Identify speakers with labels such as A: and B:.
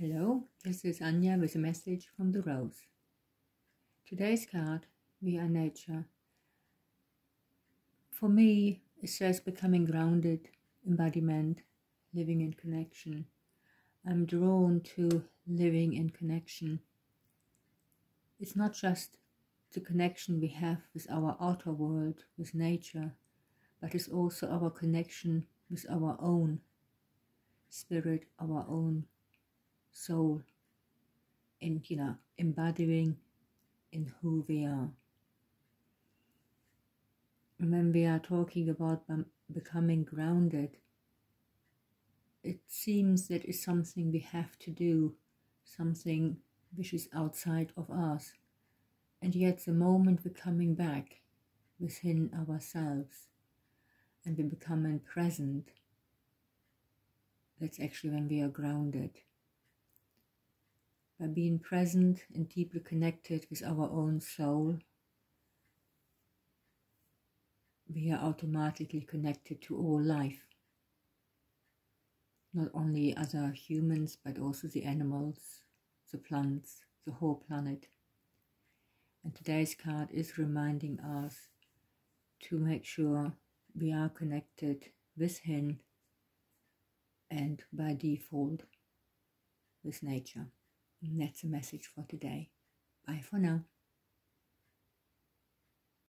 A: Hello, this is Anya with a message from the Rose. Today's card, We Are Nature. For me, it says becoming grounded, embodiment, living in connection. I'm drawn to living in connection. It's not just the connection we have with our outer world, with nature, but it's also our connection with our own spirit, our own soul, and embodying in who we are. And when we are talking about becoming grounded, it seems that it's something we have to do, something which is outside of us. And yet the moment we're coming back within ourselves and we're becoming present, that's actually when we are grounded. By being present and deeply connected with our own soul, we are automatically connected to all life. Not only other humans, but also the animals, the plants, the whole planet. And today's card is reminding us to make sure we are connected within and by default with nature. And that's the message for today. Bye for now.